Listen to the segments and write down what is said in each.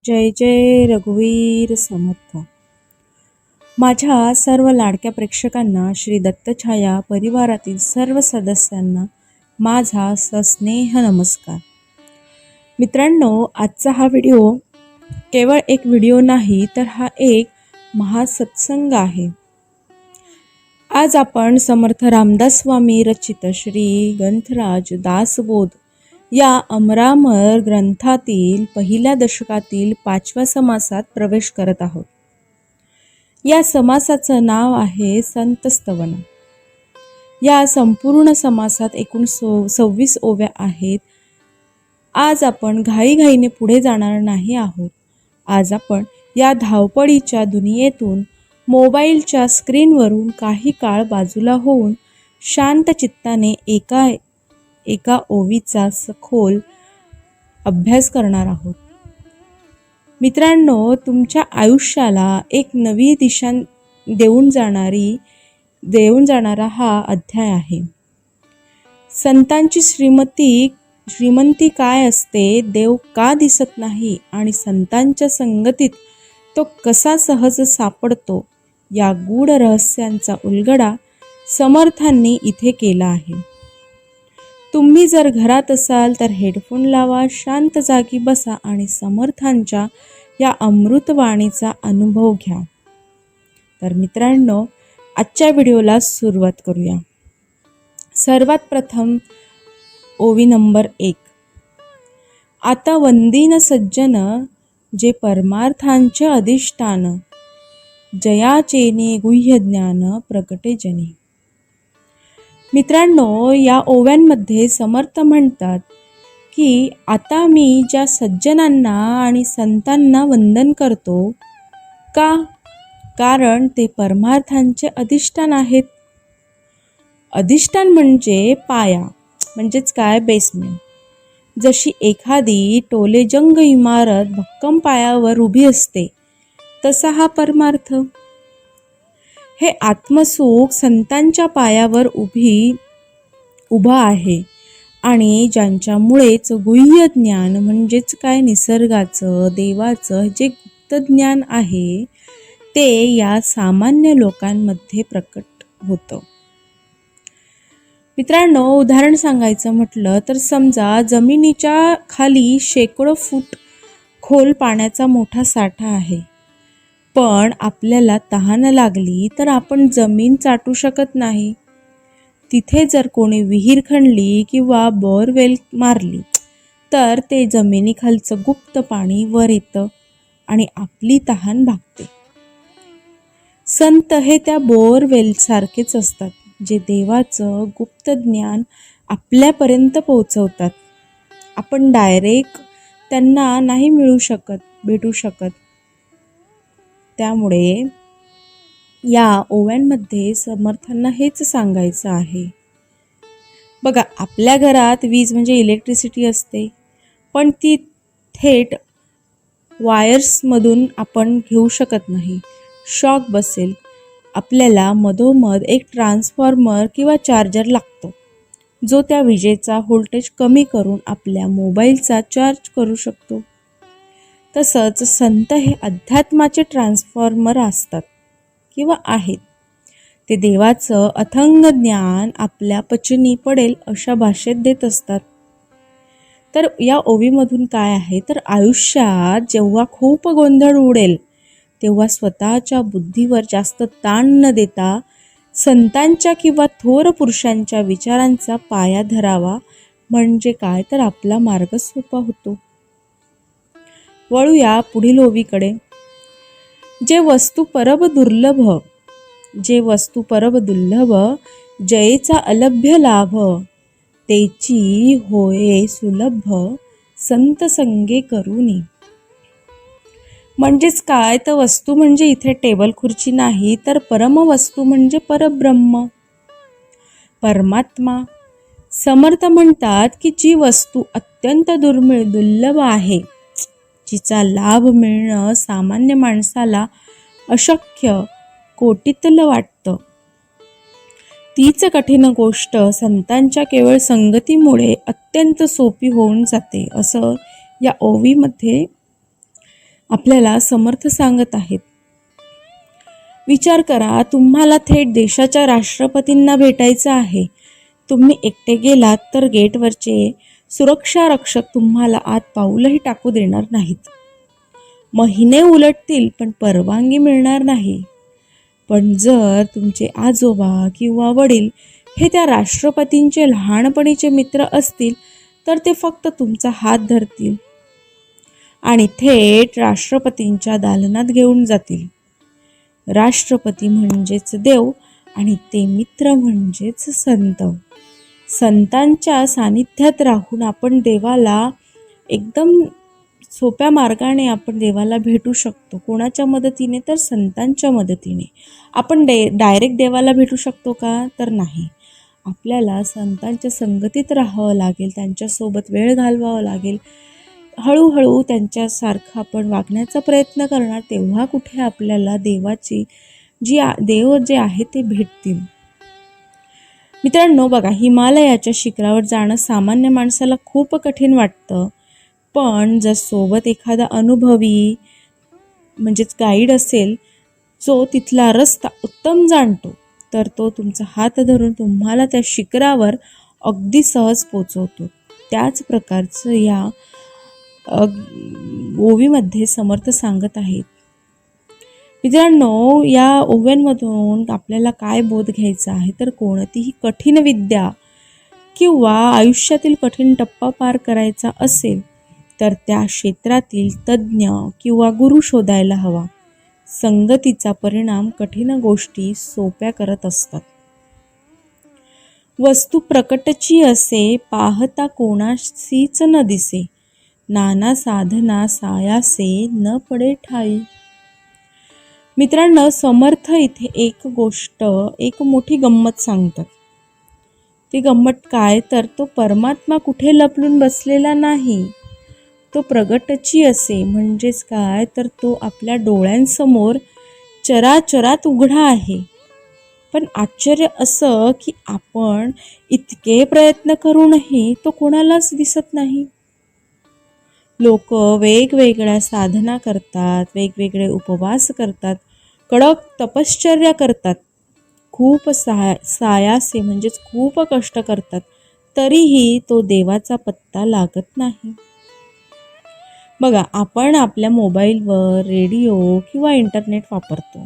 जय जय रघुवीर समर्थ. माझ्या सर्व लाडक्या प्रेक्षकांना, श्री दत्तछाया परिवारातील सर्व सदस्यांना माझा सस्नेह नमस्कार. मित्रांनो, आजचा हा व्हिडिओ केवळ एक व्हिडिओ नाही, तर हा एक महासत्संग आहे. आज आपण समर्थ रामदास स्वामी रचित श्री ग्रंथराज दासबोध या अमरामर ग्रंथातील पहिल्या दशकातील 5व्या समासात प्रवेश करत आहोत. या समासाचं नाव आहे संत स्तवन. या संपूर्ण समासात एकूण 26 ओव्या आहेत. आज आपण घाईघाईने पुढे जाणार नाही आहोत. आज आपण या धावपळीच्या दुनियेतून मोबाईलच्या स्क्रीनवरून काही काळ बाजूला होऊन शांत चित्ताने एका ओवीचा सखोल अभ्यास करणार आहोत. मित्रांनो, तुमच्या आयुष्याला एक नवी दिशा देऊन जाणारा हा अध्याय आहे. संतांची श्रीमंती काय असते, देव का दिसत नाही आणि संतांच्या संगतीत तो कसा सहज सापडतो, या गूढ रहस्यांचा उलगडा समर्थांनी इथे केला आहे. तुम्ही जर घरात असाल तर हेडफोन लावा, शांत जागी बसा आणि समर्थांच्या या अमृतवाणीचा अनुभव घ्या. तर मित्रांनो, आजच्या व्हिडिओला सुरुवात करूया. सर्वात प्रथम ओवी नंबर 1. आता वंदीन सज्जन जे परमार्थांचे अधिष्ठान, जयाचेने गुह्य ज्ञान प्रगटे जनी. मित्रांनो, या ओव्यांमध्ये समर्थ म्हणतात की आता मी ज्या सज्जनांना आणि संतांना वंदन करतो, का? कारण ते परमार्थांचे अधिष्ठान आहेत. अधिष्ठान म्हणजे पाया, म्हणजेच काय, बेसमेंट. जशी एखादी टोलेजंग इमारत भक्कम पायावर उभी असते, तसा हा परमार्थ. हे आत्मसुख संतांच्या पायावर उभा आहे आणि ज्यांच्यामुळेच गुह्य ज्ञान म्हणजेच काय, निसर्गाचं, देवाचं जे गुप्त ज्ञान आहे ते या सामान्य लोकांमध्ये प्रकट होतं. मित्रांनो, उदाहरण सांगायचं म्हटलं तर समजा जमिनीच्या खाली शेकडो फूट खोल पाण्याचा मोठा साठा आहे. पण आपल्याला तहान लागली तर आपण जमीन चाटू शकत नाही. तिथे जर कोणी विहीर खणली किंवा बोरवेल मारली तर ते जमिनीखालचं गुप्त पाणी वर येतं आणि आपली तहान भागते. संत हे त्या बोरवेल सारखेच असतात, जे देवाचं गुप्त ज्ञान आपल्यापर्यंत पोहोचवतात. आपण डायरेक्ट त्यांना नाही भेटू शकत. त्यामुळे या ओव्यांमध्ये समर्थांना हेच सांगायचं आहे. बघा, आपल्या घरात वीज म्हणजे इलेक्ट्रिसिटी असते, पण ती थेट वायर्समधून आपण घेऊ शकत नाही. शॉक बसेल. आपल्याला मधोमध एक ट्रान्सफॉर्मर किंवा चार्जर लागतो, जो त्या विजेचा व्होल्टेज कमी करून आपल्या मोबाईलचा चार्ज करू शकतो. तसंच संत हे अध्यात्माचे ट्रान्सफॉर्मर असतात किंवा आहेत. ते देवाचं अथंग ज्ञान आपल्या पचनी पडेल अशा भाषेत देत असतात. तर या ओवीमधून काय आहे, तर आयुष्यात जेव्हा खूप गोंधळ उडेल तेव्हा स्वतःच्या बुद्धीवर जास्त ताण न देता संतांच्या किंवा थोर पुरुषांच्या विचारांचा पाया धरावा. म्हणजे काय, तर आपला मार्ग सोपा होतो. वळूया पुढील ओवीकडे. जे वस्तू परब दुर्लभ, जयेचा अलभ्य लाभ, तेची होये सुलभ, संत संगे करुनी. म्हणजेच काय, तर वस्तू म्हणजे इथे टेबल खुर्ची नाही, तर परम वस्तू म्हणजे परब्रह्म, परमात्मा. समर्थ म्हणतात की जी वस्तू अत्यंत दुर्लभ आहे, जिचा लाभ मिळणं सामान्य माणसाला अशक्य, कोटीतलं वाटतं, तीच कठीण गोष्ट संतांच्या केवळ संगतीमुळे अत्यंत सोपी होऊन जाते, असं या ओवीमध्ये आपल्याला समर्थ सांगत आहेत. विचार करा, तुम्हाला थेट देशाच्या राष्ट्रपतींना भेटायचं आहे. तुम्ही एकटे गेलात तर गेटवरचे सुरक्षा रक्षक तुम्हाला आत पाऊलही टाकू देणार नाहीत. महिने उलटतील पण परवानगी मिळणार नाही. पण जर तुमचे आजोबा किंवा वडील हे त्या राष्ट्रपतींचे लहानपणीचे मित्र असतील तर ते फक्त तुमचा हात धरतील आणि थेट राष्ट्रपतींच्या दालनात घेऊन जातील. राष्ट्रपती म्हणजेच देव आणि ते मित्र म्हणजेच संत. संतांच्या सानिध्यात राहून आपण देवाला एकदम सोप्या मार्गाने आपण देवाला भेटू शकतो. कोणाच्या मदतीने? तर संतांच्या मदतीने. आपण डायरेक्ट देवाला भेटू शकतो का? तर नाही. आपल्याला संतांच्या संगतीत राहावं लागेल, त्यांच्यासोबत वेळ घालवावा लागेल. हळूहळू त्यांच्यासारखं आपण वागण्याचा प्रयत्न करणार, तेव्हा कुठे आपल्याला देवाची देव जे आहे ते भेटतील. मित्रांनो बघा, हिमालयाच्या शिखरावर जाणं सामान्य माणसाला खूप कठीण वाटतं. पण जर सोबत एखादा अनुभवी म्हणजेच गाईड असेल, जो तिथला रस्ता उत्तम जाणतो, तर तो तुमचा हात धरून तुम्हाला त्या शिखरावर अगदी सहज पोचवतो. त्याच प्रकारचं या ओवीमध्ये समर्थ सांगत आहेत. मित्रांनो, या ओव्यांमधून आपल्याला काय बोध घ्यायचा आहे? तर कोणतीही कठीण विद्या किंवा आयुष्यातील कठीण टप्पा पार करायचा असेल तर त्या क्षेत्रातील तज्ज्ञ किंवा गुरु शोधायला हवा. संगतीचा परिणाम कठीण गोष्टी सोप्या करत असतात. वस्तू प्रकटची असे, पाहता कोणासीच न दिसे. नाना साधना सायासे, न पडे ठाई. मित्रांनो, समर्थ इथे एक मोठी गंमत सांगतात. ती गंमत काय? तर तो परमात्मा कुठे लपलून बसलेला नाही, तो प्रगटची असे. म्हणजेच काय? तर तो आपल्या डोळ्यांसमोर चराचरात उघडा आहे. पण आश्चर्य असं की आपण इतके प्रयत्न करूनही तो कोणालाच दिसत नाही. लोक वेगवेगळ्या साधना करतात, वेगवेगळे उपवास करतात, कडक तपश्चर्या करतात, खूप सायासे म्हणजेच खूप कष्ट करतात, तरीही तो देवाचा पत्ता लागत नाही. बघा, आपण आपल्या मोबाईलवर रेडिओ किंवा इंटरनेट वापरतो.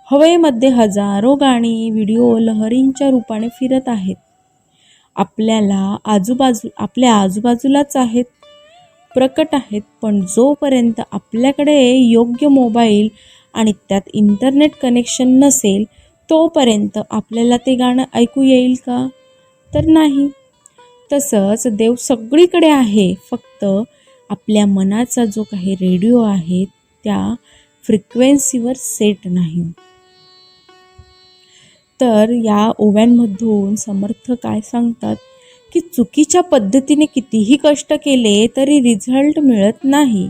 हवेमध्ये हजारो गाणी, व्हिडिओ लहरींच्या रूपाने फिरत आहेत. आपल्या आजूबाजूलाच आहेत, प्रकट आहेत. पण जोपर्यंत आपल्याकडे योग्य मोबाईल आणि त्यात इंटरनेट कनेक्शन नसेल, तोपर्यंत आपल्याला ते गाणं ऐकू येईल का? तर नाही. तसंच देव सगळीकडे आहे, फक्त आपल्या मनाचा जो काही रेडिओ आहे त्या फ्रिक्वेन्सीवर सेट नाही. तर या ओव्यांमधून समर्थ काय सांगतात की चुकीच्या पद्धतीने कितीही कष्ट केले तरी रिझल्ट मिळत नाही.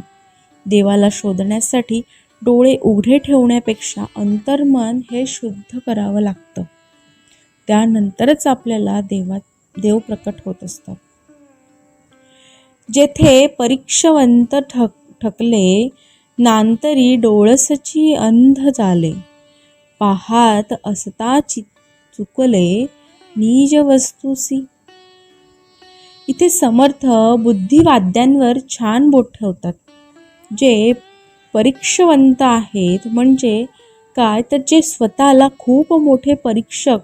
देवाला शोधण्यासाठी डोळे उघडे ठेवण्यापेक्षा अंतर्मन हे शुद्ध करावं लागतं. त्यानंतरच आपल्याला देव प्रकट होत असतात. जेथे परीक्षवंत ठकले, नांतरी डोळसची अंध झाले. पाहात असता चुकले, निज वस्तूसी. इथे समर्थ बुद्धिवाद्यांवर छान बोट ठेवतात. जे परीक्षवंत आहेत म्हणजे काय? तर जे स्वतःला खूप मोठे परीक्षक,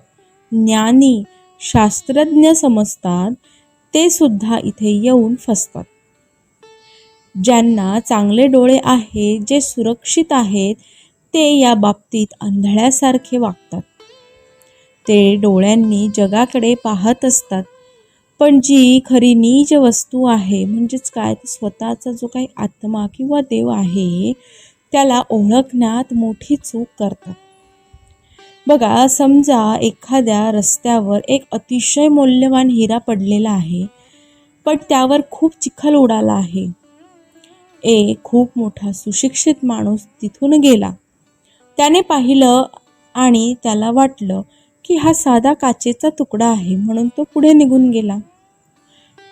ज्ञानी, शास्त्रज्ञ समजतात, ते सुद्धा इथे येऊन फसतात. ज्यांना चांगले डोळे आहेत, जे सुरक्षित आहेत, ते या बाबतीत आंधळ्यासारखे वागतात. ते डोळ्यांनी जगाकडे पाहत असतात, पण जी खरी नीज वस्तू आहे म्हणजेच काय? स्वतःचा जो काही आत्मा किंवा देव आहे त्याला ओळखण्यात मोठी चूक करतात. बघा, समजा एखाद्या रस्त्यावर एक अतिशय मौल्यवान हिरा पडलेला आहे, पण त्यावर खूप चिखल उडाला आहे. एक खूप मोठा सुशिक्षित माणूस तिथून गेला. त्याने पाहिलं आणि त्याला वाटलं की हा साधा काचेचा तुकडा आहे, म्हणून तो पुढे निघून गेला.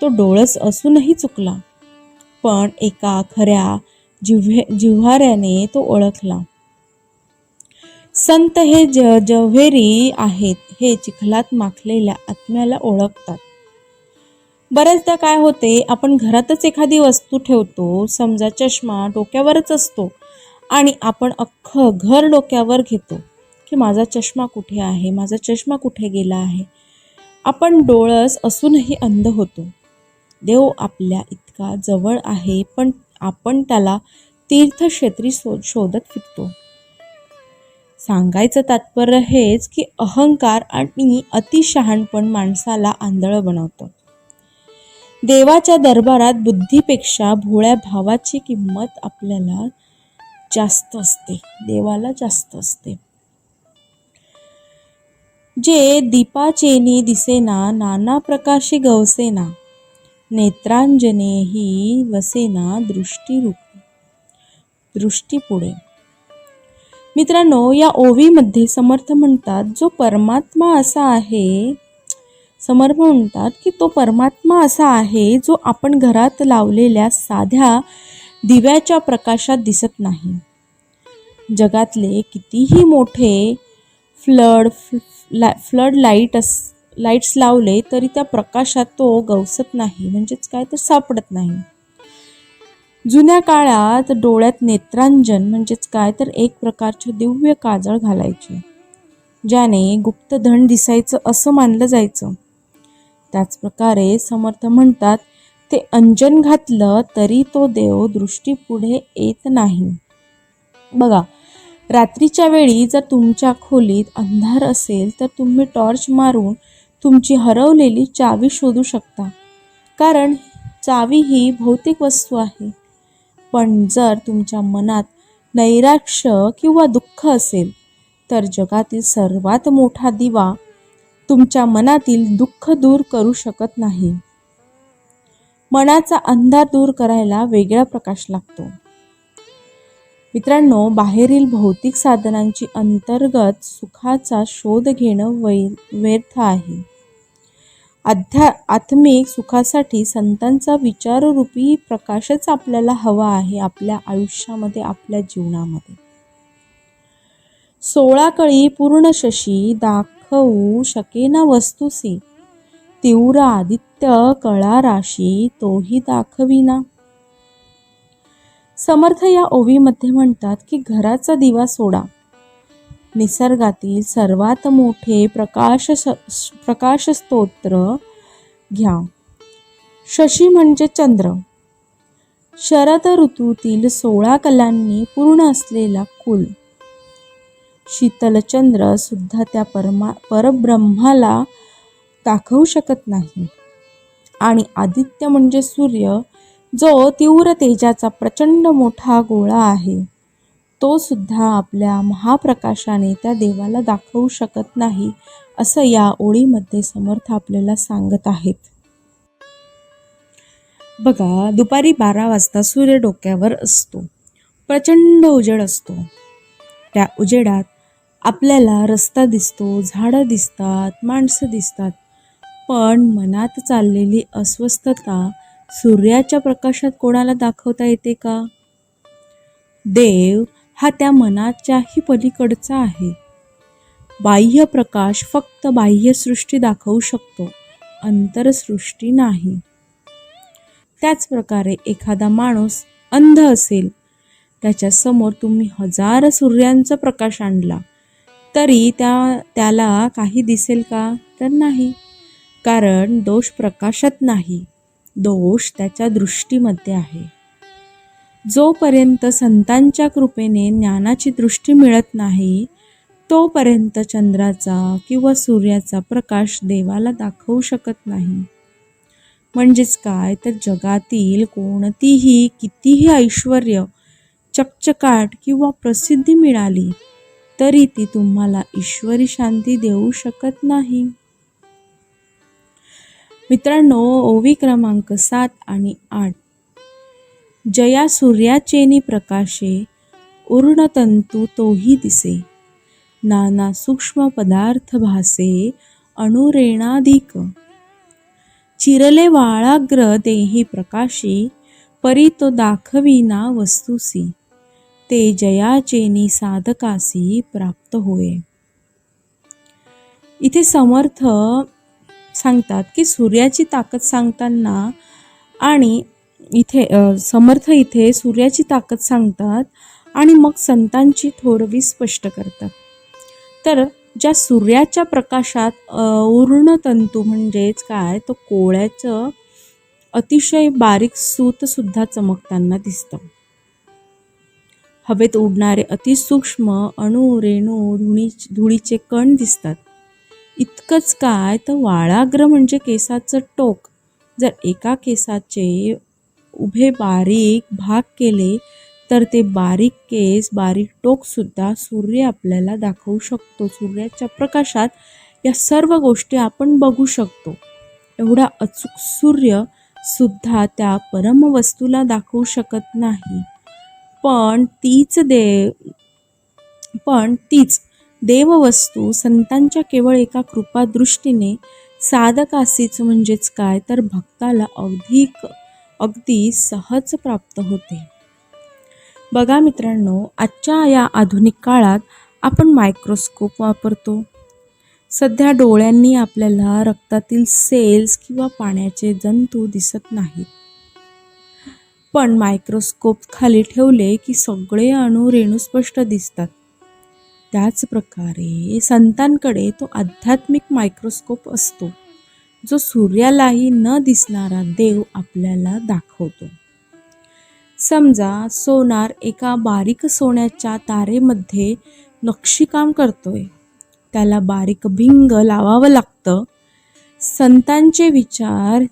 तो डोळस असूनही चुकला. पण एका खऱ्या जिव्हाऱ्याने तो ओळखला. संत हे जव्हेरी आहेत हे चिखलात माखलेल्या आत्म्याला ओळखतात. बऱ्याचदा काय होते, आपण घरातच एखादी वस्तू ठेवतो, समजा चष्मा डोक्यावरच असतो आणि आपण अख्खं घर डोक्यावर घेतो की माझा चष्मा कुठे आहे, माझा चष्मा कुठे गेला आहे. आपण डोळस असूनही अंध होतो. देव आपल्या इतका जवळ आहे, पण आपण त्याला तीर्थक्षेत्री शोधत फिरतो. सांगायचं तात्पर्य हेच की अहंकार आणि अतिशहाणपण माणसाला आंधळ बनवतं. देवाच्या दरबारात बुद्धीपेक्षा भोळ्या भावाची किंमत आपल्याला जास्त असते, देवाला जास्त असते. जे दीपाचेनी दिसेना, नाना प्रकाशी गवसेना, नेत्रांजनेही वसेना दृष्टी पुढे. मित्रांनो, या ओवीमध्ये समर्थ म्हणतात की तो परमात्मा असा आहे जो आपण घरात लावलेल्या साध्या दिव्याच्या प्रकाशात दिसत नाही. जगातले कितीही मोठे फ्लड लाईट्स लावले तरी त्या प्रकाशात तो गवसत नाही, म्हणजेच काय तर सापडत नाही. जुन्या काळात डोळ्यात नेत्रांजन म्हणजेच काय तर एक प्रकारचे दिव्य काजळ घालायचे, ज्याने गुप्तधन दिसायचं असं मानलं जायचं. त्याचप्रकारे समर्थ म्हणतात, ते अंजन घातलं तरी तो देव दृष्टीपुढे येत नाही. बघा, रात्रीच्या वेळी जर तुमच्या खोलीत अंधार असेल तर तुम्ही टॉर्च मारून तुमची हरवलेली चावी शोधू शकता, कारण चावी ही भौतिक वस्तू आहे. पण जर तुमच्या मनात नैराश्य किंवा दुःख असेल तर जगातील सर्वात मोठा दिवा तुमच्या मनातील दुःख दूर करू शकत नाही. मनाचा अंधार दूर करायला वेगळा प्रकाश लागतो. मित्रांनो, बाहेरील भौतिक साधनांची अंतर्गत सुखाचा शोध घेणं व्यर्थ आहे. आत्मिक सुखासाठी संतांचा विचाररूपी प्रकाशच आपल्याला हवा आहे आपल्या आयुष्यामध्ये, आपल्या जीवनामध्ये. 16 कळी पूर्ण शशी दाखवू शकेना वस्तुसी, तीव्र आदित्य कळा राशी तोही दाखविना. समर्थ या ओवीमध्ये म्हणतात की घराचा दिवा सोडा, निसर्गातील सर्वात मोठे प्रकाश स्तोत्र घ्या. शशी म्हणजे चंद्र, शरद ऋतूतील 16 कलांनी पूर्ण असलेला कुल. शीतलचंद्र सुद्धा त्या परब्रह्माला दाखवू शकत नाही. आणि आदित्य म्हणजे सूर्य, जो तीव्र तेजाचा प्रचंड मोठा गोळा आहे, तो सुद्धा आपल्या महाप्रकाशाने त्या देवाला दाखवू शकत नाही, असं या ओळीमध्ये समर्थ आपल्याला सांगत आहेत. बघा, दुपारी 12 वाजता सूर्य डोक्यावर असतो, प्रचंड उजेड असतो. त्या उजेडात आपल्याला रस्ता दिसतो, झाडं दिसतात, माणसं दिसतात, पण मनात चाललेली अस्वस्थता सूर्याच्या प्रकाशात कोणाला दाखवता येते का? देव हा त्या मनाच्याही पलीकडचा आहे. बाह्य प्रकाश फक्त बाह्यसृष्टी दाखवू शकतो, अंतरसृष्टी नाही. त्याचप्रकारे एखादा माणूस अंध असेल, त्याच्यासमोर तुम्ही 1000 सूर्यांचा प्रकाश आणला तरी त्याला काही दिसेल का? तर नाही, कारण दोष प्रकाशात नाही, दोष त्याच्या दृष्टीमध्ये आहे. जोपर्यंत संतांच्या कृपेने ज्ञानाची दृष्टी मिळत नाही, तोपर्यंत चंद्राचा किंवा सूर्याचा प्रकाश देवाला दाखवू शकत नाही. म्हणजेच काय तर जगातील कोणतीही कितीही ऐश्वर्य, चकचकाट किंवा प्रसिद्धी मिळाली तरी ती तुम्हाला ईश्वरी शांती देऊ शकत नाही. मित्रांनो, ओवी क्रमांक 7 आणि 8. जया सूर्याचेनी प्रकाशे, उर्णतंतू तोही दिसे, नाना सूक्ष्म पदार्थ भासे, अणुरेणाधिक. चिरले वाळाग्र देही प्रकाशी, परी तो दाखविना वस्तूसी, ते जयाचेनी साधकासी प्राप्त होय. इथे समर्थ सांगतात की सूर्याची ताकद सांगताना आणि समर्थ इथे सूर्याची ताकद सांगतात आणि मग संतांची थोरवी स्पष्ट करतात. तर ज्या सूर्याच्या प्रकाशात उर्णतंतू म्हणजेच काय, तो कोळ्याचं अतिशय बारीक सूत सुद्धा चमकताना दिसतं. हवेत उडणारे अतिसूक्ष्म अणु रेणू धुळीचे कण दिसतात. इतकंच काय, तर वाळाग्र म्हणजे केसाचं टोक, जर एका केसाचे उभे बारीक भाग केले तर ते बारीक केस, बारीक टोकसुद्धा सूर्य आपल्याला दाखवू शकतो. सूर्याच्या प्रकाशात या सर्व गोष्टी आपण बघू शकतो. एवढा अचूक सूर्य सुद्धा त्या परमवस्तूला दाखवू शकत नाही. पण तीच देववस्तू संतांच्या केवळ एका कृपादृष्टीने साधकासीच म्हणजेच काय, तर भक्ताला अगदी सहज प्राप्त होते. बघा मित्रांनो, आजच्या या आधुनिक काळात आपण मायक्रोस्कोप वापरतो. सध्या डोळ्यांनी आपल्याला रक्तातील सेल्स किंवा पाण्याचे जंतू दिसत नाहीत. पण मायक्रोस्कोप खाली ठेवले की सगळे अणु रेणू स्पष्ट दिसतात. त्याच प्रकारे संतांकडे तो आध्यात्मिक मायक्रोस्कोप असतो, जो सूर्यालाही न दिसणारा देव आपल्याला दाखवतो. समजा सोनार एका बारीक सोन्याच्या तारेमध्ये नक्षीकाम करतोय. त्याला बारीक भिंग लावावं लागतं. संतांचे विचार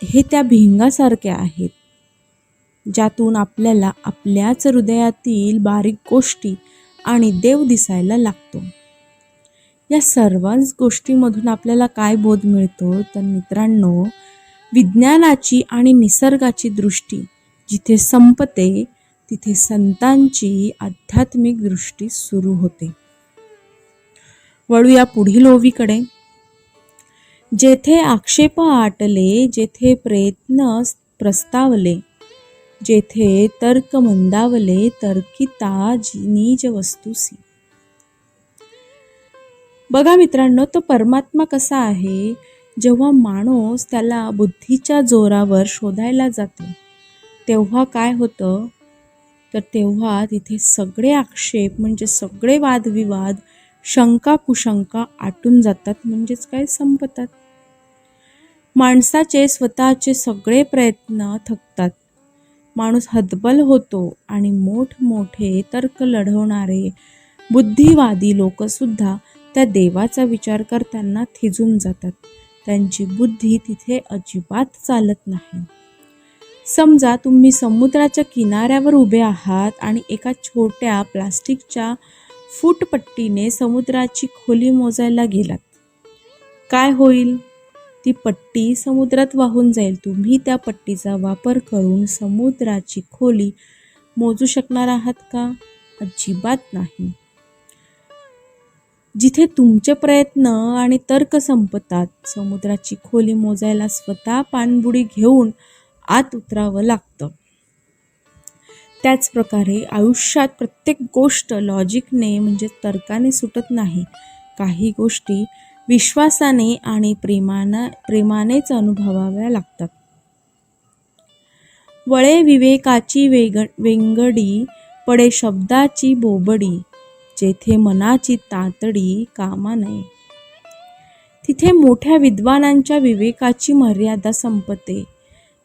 हे त्या भिंगासारखे आहेत, ज्यातून आपल्याला आपल्याच हृदयातील बारीक गोष्टी आणि देव दिसायला लागतो. या सर्वच गोष्टींमधून आपल्याला काय बोध मिळतो, तर मित्रांनो, विज्ञानाची आणि निसर्गाची दृष्टी जिथे संपते तिथे संतांची आध्यात्मिक दृष्टी सुरू होते. वळूया पुढील ओवीकडे. जेथे आक्षेप आटले, जेथे प्रयत्न प्रस्तावले, जेथे तर्क मंदावले, तर्किता नीज वस्तूसी. बघा मित्रांनो, तो परमात्मा कसा आहे, जेव्हा माणूस त्याला बुद्धीच्या जोरावर शोधायला जातो तेव्हा काय होतं, तर तेव्हा तिथे सगळे आक्षेप म्हणजे सगळे वादविवाद, शंका कुशंका आटून जातात, म्हणजेच काय, संपतात. माणसाचे स्वतःचे सगळे प्रयत्न थकतात. माणूस हतबल होतो आणि मोठमोठे तर्क लढवणारे बुद्धिवादी लोकसुद्धा त्या देवाचा विचार करताना थिजून जातात. त्यांची बुद्धी तिथे अजिबात चालत नाही. समजा तुम्ही समुद्राच्या किनाऱ्यावर उभे आहात आणि एका छोट्या प्लास्टिकच्या फूटपट्टीने समुद्राची खोली मोजायला गेलात. काय होईल? ती पट्टी समुद्रात वाहून जाईल. तुम्ही त्या पट्टीचा वापर करून समुद्राची खोली मोजू शकणार आहात का? अजिबात नाही. जिथे तुमचे प्रयत्न आणि तर्क संपतात, समुद्राची खोली मोजायला स्वतः पाणबुडी घेऊन आत उतरावं लागतं. त्याच प्रकारे आयुष्यात प्रत्येक गोष्ट लॉजिकने म्हणजे तर्काने सुटत नाही. काही गोष्टी विश्वासाने आणि प्रेमानेच अनुभवाव्या लागतात. वळे विवेकाची वेंगडी, पडे शब्दाची बोबडी, जेथे मनाची तातडी कामा नये. तिथे मोठ्या विद्वानांच्या विवेकाची मर्यादा संपते.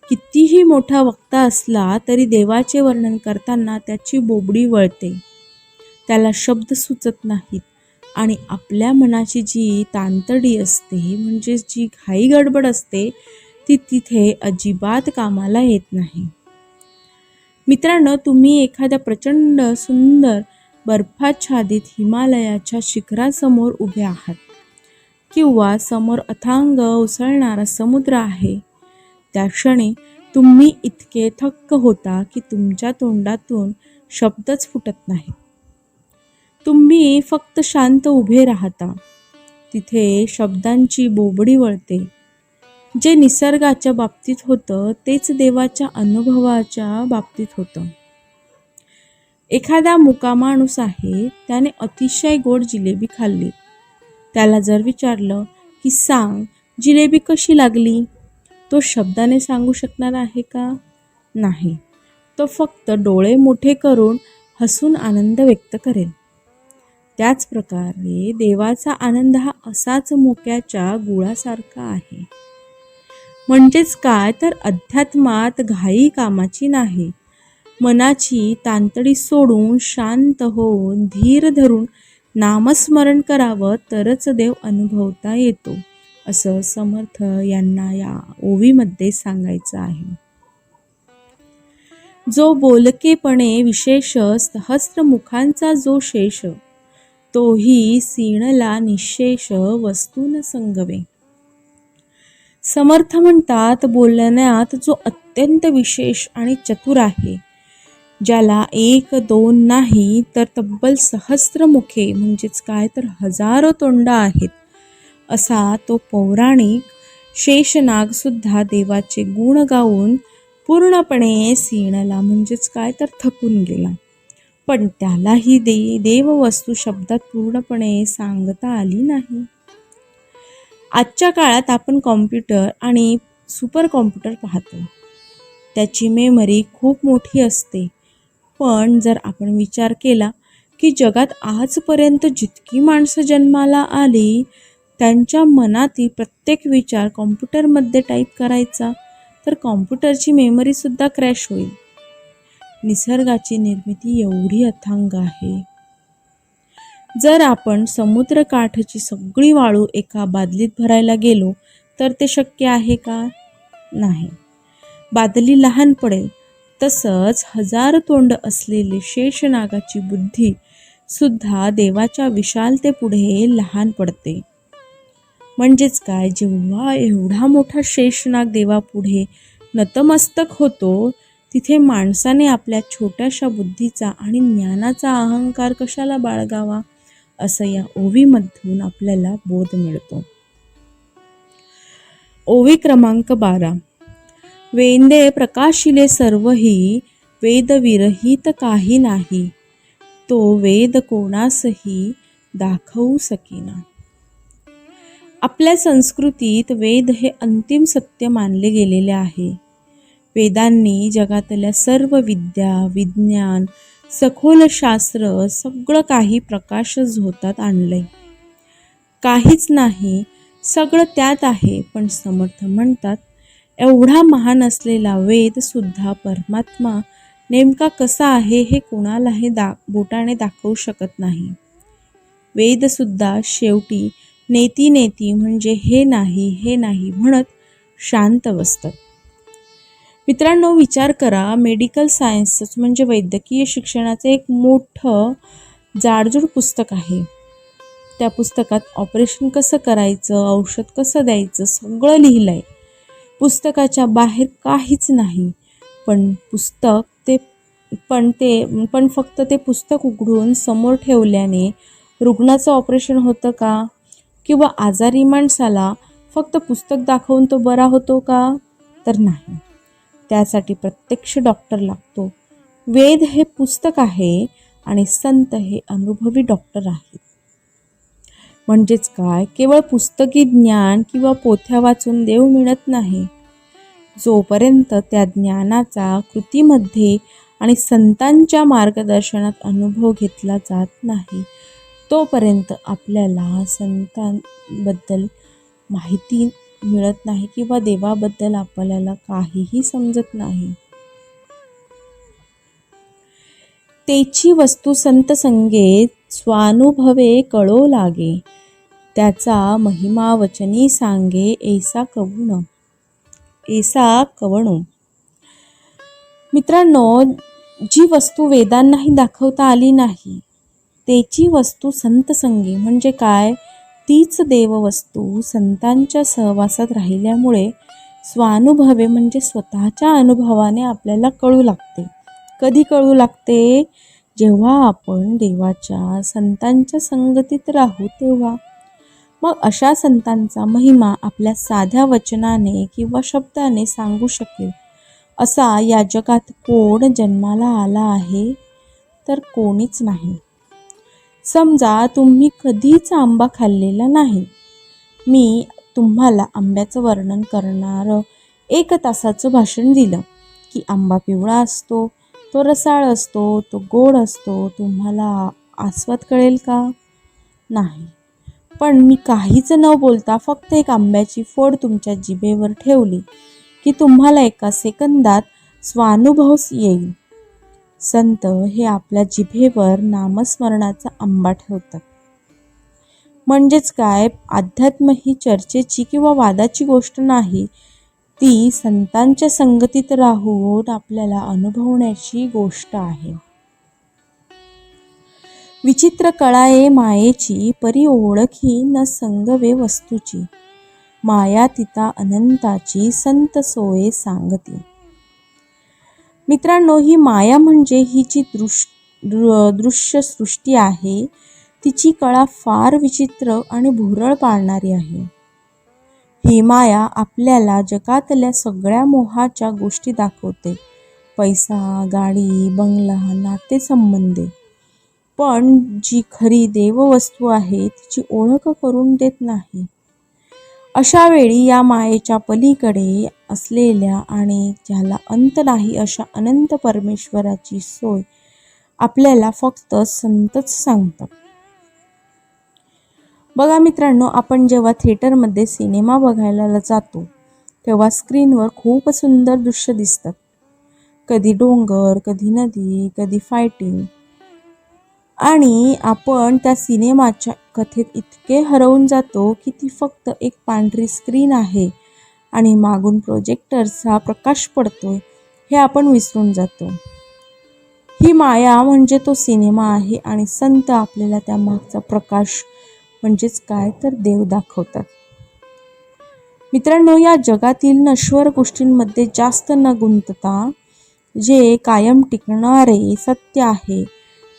कितीही मोठा वक्ता असला तरी देवाचे वर्णन करताना त्याची बोबडी वळते, त्याला शब्द सुचत नाहीत आणि आपल्या मनाची जी तांतडी असते म्हणजे जी घाई गडबड असते ती तिथे अजिबात कामाला येत नाही. मित्रांनो, तुम्ही एखाद्या प्रचंड सुंदर बर्फाच्छादित हिमालयाच्या शिखरासमोर उभे आहात किंवा समोर अथांग उसळणारा समुद्र आहे. त्या क्षणी तुम्ही इतके थक्क होता की तुमच्या तोंडातून शब्दच फुटत नाही. तुम्ही फक्त शांत उभे राहता. तिथे शब्दांची बोबडी वळते. जे निसर्गाच्या बाबतीत होतं तेच देवाच्या अनुभवाच्या बाबतीत होतं. एखादा मुका माणूस आहे, त्याने अतिशय गोड जिलेबी खाल्ली. त्याला जर विचारलं की सांग, जिलेबी कशी लागली? तो शब्दाने सांगू शकणार आहे का? नाही. तो फक्त डोळे मोठे करून हसून आनंद व्यक्त करेल. त्याच प्रकारे देवाचा आनंद हा असाच मोक्याच्या गुळासारखा आहे. म्हणजेच काय तर अध्यात्मात घाई कामाची नाही. मनाची ताणतडी सोडून शांत होऊन धीर धरून नामस्मरण करावं तरच देव अनुभवता येतो, असं समर्थ यांना या ओवीमध्ये सांगायचं आहे. जो बोलकेपणे विशेष सहस्त्र मुखांचा जो शेष, तोही सीणला निशेष वस्तून संगवे. समर्थ म्हणतात, बोलण्यात जो अत्यंत विशेष आणि चतुर आहे, ज्याला एक दोन नाही तर तब्बल सहस्त्र मुखे म्हणजेच काय तर हजारो तोंड आहेत, असा तो पौराणिक शेषनाग सुद्धा देवाचे गुण गाऊन पूर्णपणे सीणला म्हणजेच काय तर थकून गेला. पण त्यालाही देववस्तू शब्दात पूर्णपणे सांगता आली नाही. आजच्या काळात आपण कॉम्प्युटर आणि सुपर कॉम्प्युटर पाहतो. त्याची मेमरी खूप मोठी असते. पण जर आपण विचार केला की जगात आजपर्यंत जितकी माणसं जन्माला आली, त्यांच्या मनातील प्रत्येक विचार कॉम्प्युटरमध्ये टाईप करायचा, तर कॉम्प्युटरची मेमरीसुद्धा क्रॅश होईल. निसर्गाची निर्मिती एवढी अथांग आहे. जर आपण समुद्रकाठची सगळी वाळू एका बादलीत भरायला गेलो तर ते शक्य आहे का? नाही. बादली लहान पडेल. तसंच हजार तोंड असलेले शेषनागाची बुद्धी सुद्धा देवाच्या विशालतेपुढे लहान पडते. म्हणजेच काय, जेव्हा एवढा मोठा शेषनाग देवापुढे नतमस्तक होतो, तिथे माणसाने आपल्या छोट्याशा बुद्धीचा आणि ज्ञानाचा अहंकार कशाला बाळगावा, असं या ओवीमधून आपल्याला बोध मिळतो. ओवी क्रमांक 12. वेंदे प्रकाशिले सर्वही, वेद विरहित काही नाही, तो वेद कोणासही दाखवू सकेना. आपल्या संस्कृतीत वेद हे अंतिम सत्य मानले गेलेले आहे. वेदांनी जगातल्या सर्व विद्या, विज्ञान, सखोल शास्त्र सगळं काही प्रकाश झोतात आणलंय. काहीच नाही, सगळं त्यात आहे. पण समर्थ म्हणतात, एवढा महान असलेला वेद सुद्धा परमात्मा नेमका कसा आहे हे कोणालाही बोटाने दाखवू शकत नाही. वेद सुद्धा शेवटी नेती नेती म्हणजे हे नाही म्हणत शांत बसतात. मित्रांनो, विचार करा, मेडिकल सायन्सच म्हणजे वैद्यकीय शिक्षणाचं एक मोठं जाडजूड पुस्तक आहे. त्या पुस्तकात ऑपरेशन कसं करायचं, औषध कसं द्यायचं सगळं लिहिलं आहे. पुस्तकाच्या बाहेर काहीच नाही. पण फक्त ते पुस्तक उघडून समोर ठेवल्याने रुग्णाचं ऑपरेशन होतं का? किंवा आजारी माणसाला फक्त पुस्तक दाखवून तो बरा होतो का? तर नाही. त्यासाठी प्रत्यक्ष डॉक्टर लागतो. वेद हे पुस्तक आहे आणि संत हे अनुभवी डॉक्टर आहेत. म्हणजेच काय, केवळ पुस्तकी ज्ञान किंवा पोथ्या वाचून देव मिळत नाही. जोपर्यंत त्या ज्ञानाचा कृतीमध्ये आणि संतांच्या मार्गदर्शनात अनुभव घेतला जात नाही, तोपर्यंत आपल्याला संतांबद्दल माहिती मिळत नाही किंवा देवाबद्दल आपल्याला काहीही समजत नाही. तेची वस्तू संत संगे स्वानुभवे कळो लागे, त्याचा महिमा वचनी सांगे ऐसा कवणो. मित्रांनो, जी वस्तू वेदांनाही दाखवता आली नाही, तेची वस्तू संत संगी म्हणजे काय, तीच देववस्तू संतांच्या सहवासात राहिल्यामुळे स्वानुभवे म्हणजे स्वतःच्या अनुभवाने आपल्याला कळू लागते. कधी कळू लागते? जेव्हा आपण देवाच्या संतांच्या संगतीत राहू तेव्हा. मग अशा संतांचा महिमा आपल्या साध्या वचनाने किंवा शब्दाने सांगू शकेल असा या जगात कोण जन्माला आला आहे? तर कोणीच नाही. समजा तुम्ही कधीच आंबा खाल्लेला नाही. मी तुम्हाला आंब्याचं वर्णन करणारं 1 तासाचं भाषण दिलं की आंबा पिवळा असतो, तो रसाळ असतो, तो गोड असतो. तुम्हाला आस्वाद कळेल का? नाही. पण मी काहीच न बोलता फक्त एक आंब्याची फोड तुमच्या जिभेवर ठेवली की तुम्हाला एका सेकंदात स्वानुभव येईल. संत हे आपल्या जिभेवर नामस्मरणाचा आंबा ठेवतात. म्हणजेच काय, अध्यात्म ही चर्चेची किंवा वादाची गोष्ट नाही, ती संतांच्या संगतीत राहून आपल्याला अनुभवण्याची गोष्ट आहे. विचित्र कळाये मायेची, परी ओळखी न संगवे वस्तूची. माया तिता अनंताची, संत सोये सांगती. मित्रांनो, ही माया म्हणजे ही जी दृश्य सृष्टी आहे, तिची कळा फार विचित्र आणि भुरळ पाडणारी आहे. ही माया आपल्याला जगातल्या सगळ्या मोहाच्या गोष्टी दाखवते. पैसा, गाडी, बंगला, नातेसंबंध. पण जी खरी देववस्तू आहे तिची ओळख करून देत नाही. अशा वेळी या मायेच्या पलीकडे असलेल्या आणि ज्याला अंत नाही अशा अनंत परमेश्वराची सोय आपल्याला फक्त संतच सांगतात. बघा मित्रांनो, आपण जेव्हा थिएटरमध्ये सिनेमा बघायला जातो तेव्हा स्क्रीनवर खूप सुंदर दृश्य दिसतात. कधी डोंगर, कधी नदी, कधी फायटिंग. आणि आपण त्या सिनेमाच्या कथेत इतके हरवून जातो की ती फक्त एक पांढरी स्क्रीन आहे आणि मागून प्रोजेक्टरचा प्रकाश पडतोय हे आपण विसरून जातो. ही माया म्हणजे तो सिनेमा आहे आणि संत आपल्याला त्या मागचा प्रकाश म्हणजेच काय तर देव दाखवतात. मित्रांनो, या जगातील नश्वर गोष्टींमध्ये जास्त न गुंतता जे कायम टिकणारे सत्य आहे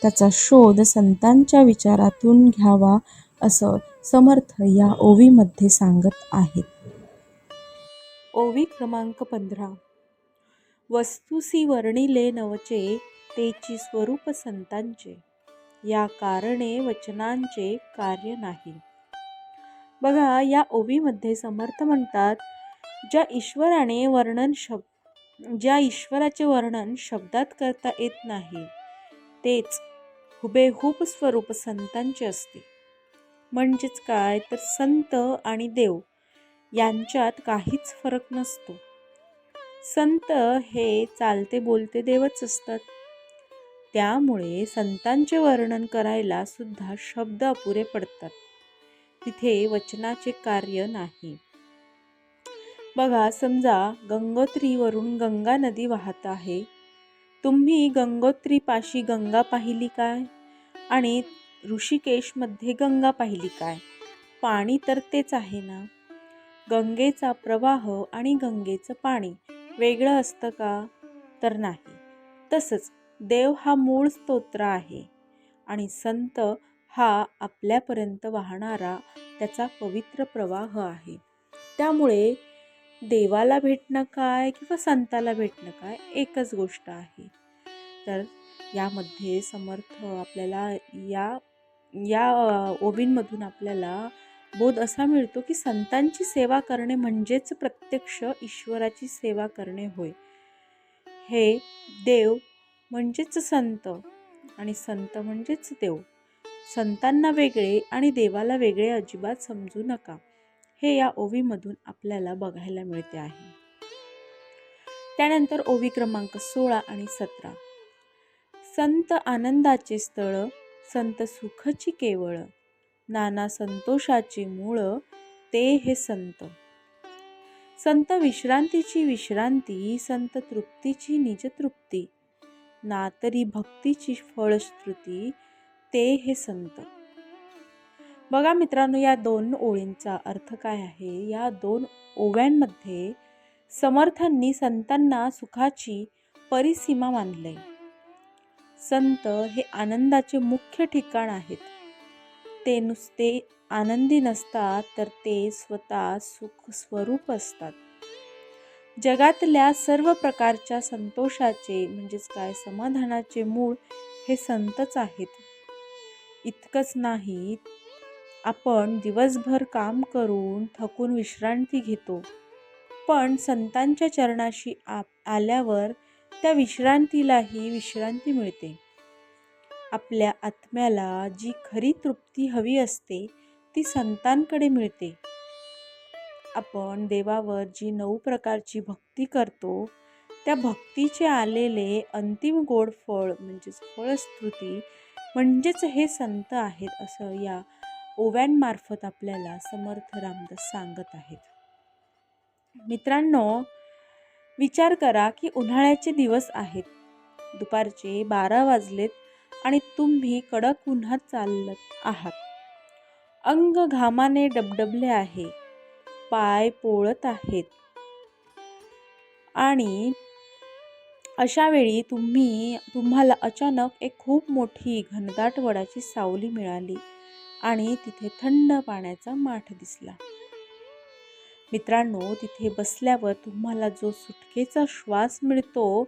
त्याचा शोध संतांच्या विचारातून घ्यावा असं समर्थ या ओवीमध्ये सांगत आहेत. ओवी क्रमांक 15. वस्तुसी वर्णिले नवचे, तेची स्वरूप संतांचे. या कारणे वचनांचे कार्य नाही. बघा, या ओवीमध्ये समर्थ म्हणतात, ज्या ईश्वराचे वर्णन शब्दात करता येत नाही तेच हुबेहूब स्वरूप संतांचे असते. म्हणजेच काय तर संत आणि देव यांच्यात काहीच फरक नसतो. संत हे चालते बोलते देवच असतात. त्यामुळे संतांचे वर्णन करायला सुद्धा शब्द अपुरे पडतात. तिथे वचनाचे कार्य नाही. बघा, समजा गंगोत्रीवरून गंगा नदी वाहत आहे. तुम्ही गंगोत्रीपाशी गंगा पाहिली काय आणि ऋषिकेशमध्ये गंगा पाहिली काय? पाणी तर तेच आहे ना. गंगेचा प्रवाह आणि गंगेचं पाणी वेगळं असतं का? तर नाही. तसंच देव हा मूळ स्तोत्र आहे आणि संत हा आपल्यापर्यंत वाहणारा त्याचा पवित्र प्रवाह आहे. त्यामुळे देवाला भेटणं काय किंवा संताला भेटणं काय एकच गोष्ट आहे. तर यामध्ये समर्थ आपल्याला या ओवींमधून आपल्याला बोध असा मिळतो की संतांची सेवा करणे म्हणजेच प्रत्यक्ष ईश्वराची सेवा करणे होय. हे देव म्हणजेच संत आणि संत म्हणजेच देव. संतांना वेगळे आणि देवाला वेगळे अजिबात समजू नका, हे या ओवीमधून आपल्याला बघायला मिळते आहे. त्यानंतर ओवी क्रमांक 16 आणि 17. संत आनंदाचे स्थळ, संत सुखची केवळ. नाना संतोषाचे मूळ, ते हे संत. संत विश्रांतीची विश्रांती, संत तृप्तीची निजतृप्ती. ना तरी भक्तीची फळश्रुती, ते हे संत. बघा मित्रांनो, या 2 ओळींचा अर्थ काय आहे? या 2 ओव्यांमध्ये समर्थांनी संतांना सुखाची परिसीमा मानले. संत हे आनंदाचे मुख्य ठिकाण आहेत. ते नुसते आनंदी नसतात तर ते स्वतः सुख स्वरूप असतात. जगातल्या सर्व प्रकारच्या संतोषाचे म्हणजेच काय समाधानाचे मूळ हे संतच आहेत. इतकंच नाही, आपण दिवसभर काम करून थकून विश्रांती घेतो, पण संतांच्या चरणाशी आल्यावर त्या विश्रांतीलाही विश्रांती मिळते. आपल्या आत्म्याला जी खरी तृप्ती हवी असते ती संतांकडे मिळते. आपण देवावर जी 9 प्रकारची भक्ती करतो, त्या भक्तीचे आलेले अंतिम गोड फळ म्हणजेच फळश्रुती म्हणजेच हे संत आहेत, असं या ओव्यांमार्फत आपल्याला समर्थ रामदास सांगत आहेत. मित्रांनो, विचार करा की उन्हाळ्याचे दिवस आहेत. दुपारचे 12 वाजलेत आणि तुम्ही कडक उन्हात चालत आहात. अंग घामाने डबडबले आहे, पाय पोळत आहेत आणि अशा वेळी तुम्हाला अचानक एक खूप मोठी घनदाट वडाची सावली मिळाली आणि तिथे थंड पाण्याचा माठ दिसला. मित्रांनो, तिथे बसल्यावर तुम्हाला जो सुटकेचा श्वास मिळतो,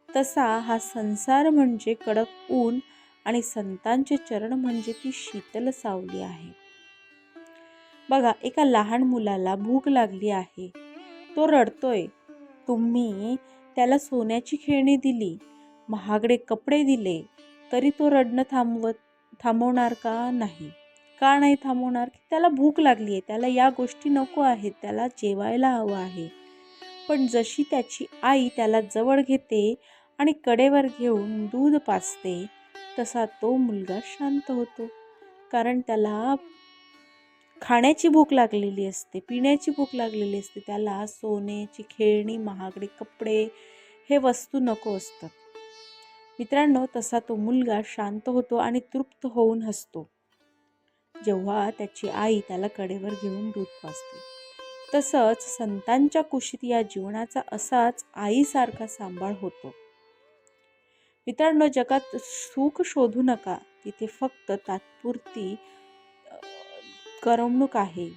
तसा हा संसार म्हणजे कडक ऊन आणि संतांचे चरण म्हणजे ती शीतल सावली आहे. बघा, एका लहान मुलाला भूक लागली आहे, तो रडतोय. तुम्ही त्याला सोन्याची खेळणी दिली, महागडे कपडे दिले, तरी तो रडणं थांबवणार का नाही? का नाही थांबवणार? की त्याला भूक लागली आहे, त्याला या गोष्टी नको आहेत, त्याला जेवायला हवं आहे. पण जशी त्याची आई त्याला जवळ घेते आणि कडेवर घेऊन दूध पाजते, तसा तो मुलगा शांत होतो. कारण त्याला खाण्याची भूक लागलेली असते, पिण्याची भूक लागलेली असते. त्याला सोन्याची खेळणी, महागडे कपडे हे वस्तू नको असतात. मित्रांनो, तसा तो मुलगा शांत होतो आणि तृप्त होऊन हसतो, जेव्हा त्याची आई त्याला कडेवर घेऊन दूध पाजते. तसंच संतांच्या कुशीत या जीवनाचा असाच आईसारखा सांभाळ होतो. मित्रांनो, जगात सुख शोधू नका, तिथे फक्त तात्पुरती करमणूक आहे.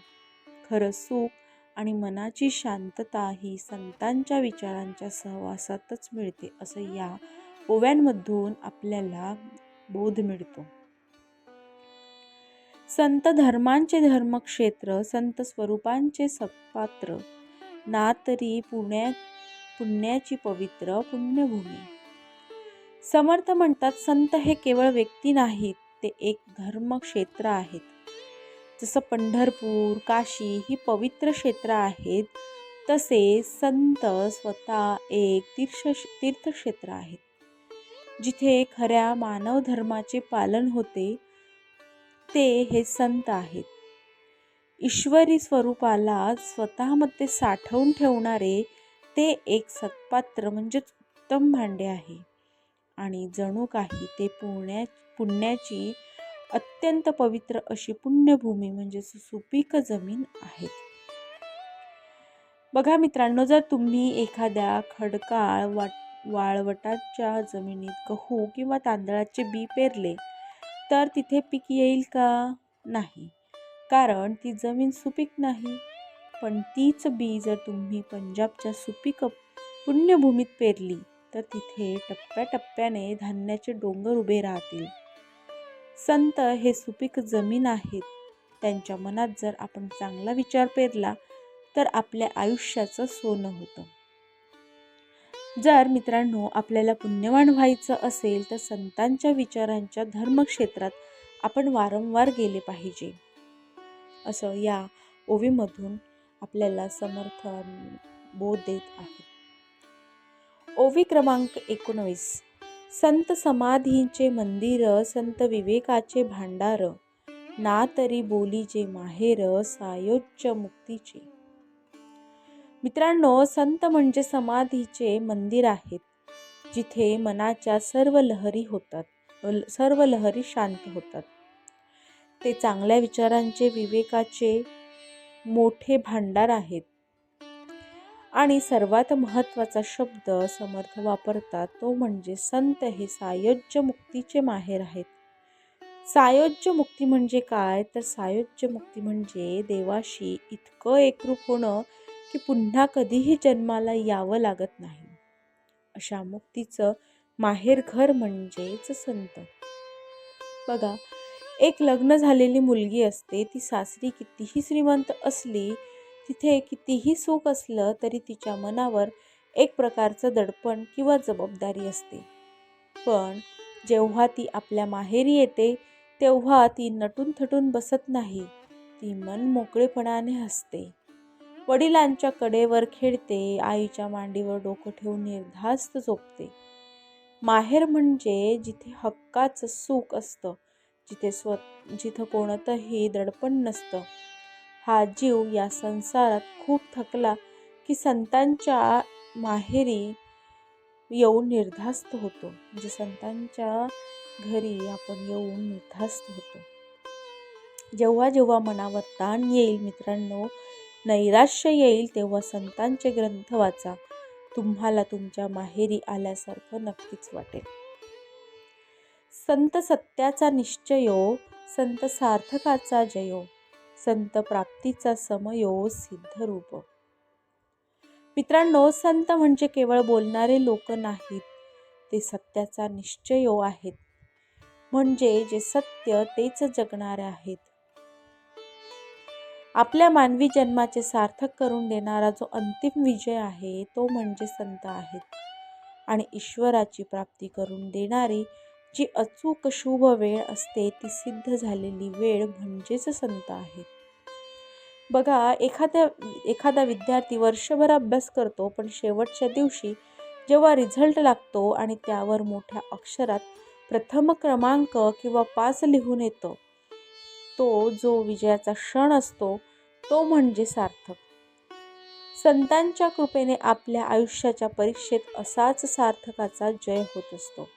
खरं सुख आणि मनाची शांतता ही संतांच्या विचारांच्या सहवासातच मिळते, असं या ओव्यांमधून आपल्याला बोध मिळतो. संत धर्मांचे धर्मक्षेत्र, संत स्वरूपांचे सत्पात्र, ना तरी पुण्याची पवित्र पुण्यभूमी. समर्थ म्हणतात, संत हे केवळ व्यक्ती नाहीत, ते एक धर्मक्षेत्र आहेत. जसं पंढरपूर, काशी ही पवित्र क्षेत्र आहेत, तसे संत स्वतः एक तीर्थक्षेत्र आहेत, जिथे खऱ्या मानव धर्माचे पालन होते. ते हे संत आहेत. ईश्वरी स्वरूपाला स्वतःमध्ये साठवून ठेवणारे ते एक सत्पात्र म्हणजेच उत्तम भांडे आहे आणि जणू काही ते पुण्याची अत्यंत पवित्र अशी पुण्यभूमी म्हणजेच सुपीक जमीन आहेत. बघा मित्रांनो, जर तुम्ही एखाद्या खडकाळ वाळवटाच्या जमिनीत गहू किंवा तांदळाचे बी पेरले, तर तिथे पीक येईल का? नाही, कारण ती जमीन सुपीक नाही. पण तीच बी जर तुम्ही पंजाबच्या सुपीक पुण्यभूमीत पेरली, तर तिथे टप्प्याटप्प्याने धान्याचे डोंगर उभे राहतील. संत हे सुपीक जमीन आहेत. त्यांच्या मनात जर आपण चांगला विचार पेरला, तर आपल्या आयुष्याचं सोनं होतं. जर मित्रांनो आपल्याला पुण्यवान व्हायचं असेल, तर संतांच्या विचारांच्या धर्मक्षेत्रात आपण वारंवार गेले पाहिजे, असं या ओवीमधून आपल्याला समर्थ बोध देत आहेत. ओवी क्रमांक 19. संत समाधींचे मंदिर, संत विवेकाचे भांडार, ना तरी बोलीचे माहेर, सायोज्य मुक्तीचे. मित्रांनो, संत म्हणजे समाधीचे मंदिर आहेत, जिथे मनाच्या सर्व लहरी शांत होतात. ते चांगल्या विचारांचे, विवेकाचे मोठे भांडार आहेत. आणि सर्वात महत्त्वाचा शब्द समर्थ वापरतात, तो म्हणजे संत हे सायोज्य मुक्तीचे माहेर आहेत. सायोज्य मुक्ती म्हणजे काय? तर सायोज्य मुक्ती म्हणजे देवाशी इतकं एकरूप होणं की पुन्हा कधीही जन्माला यावं लागत नाही. अशा मुक्तीचं माहेरघर म्हणजेच संत. बघा, एक लग्न झालेली मुलगी असते, ती सासरी कितीही श्रीमंत असली, तिथे कितीही सुख असलं तरी तिच्या मनावर एक प्रकारचं दडपण किंवा जबाबदारी असते. पण जेव्हा ती आपल्या माहेरी येते तेव्हा ती नटून थटून बसत नाही. ती मन मोकळेपणाने हसते, वडिलांच्या कडेवर खेळते, आईच्या मांडीवर डोकं ठेवून निर्धास्त झोपते. माहेर म्हणजे जिथे हक्काचं सुख असतं, जिथं कोणतंही दडपण नसतं. हा जीव या संसारात खूप थकला की संतांच्या माहेरी येऊन निर्धास्त होतो. म्हणजे संतांच्या घरी आपण येऊन निर्धास्त होतो. जेव्हा जेव्हा मनावर ताण येईल मित्रांनो, नैराश्य येईल, तेव्हा संतांचे ग्रंथ वाचा. तुम्हाला तुमच्या माहेरी आल्यासारखं नक्कीच वाटेल. संत सत्याचा निश्चयो, संत सार्थकाचा जयो, संत प्राप्तीचा समयो सिद्ध रूप. मित्रांनो, संत म्हणजे केवळ बोलणारे लोक नाहीत, ते सत्याचा निश्चयो आहेत. म्हणजे जे सत्य तेच जगणारे आहेत. आपल्या मानवी जन्माचे सार्थक करून देणारा जो अंतिम विजय आहे तो म्हणजे संत आहेत. आणि ईश्वराची प्राप्ती करून देणारी जी अचूक शुभ वेळ असते ती सिद्ध झालेली वेळ म्हणजेच संत आहेत. बघा, एखादा विद्यार्थी वर्षभर अभ्यास करतो, पण शेवटच्या दिवशी जेव्हा रिझल्ट लागतो आणि त्यावर मोठ्या अक्षरात प्रथम क्रमांक किंवा 5 लिहून येतो, तो जो विजयाचा क्षण असतो तो म्हणजे सार्थक. संतांच्या कृपेने आपल्या आयुष्याच्या परीक्षेत असाच सार्थकाचा जय होत असतो.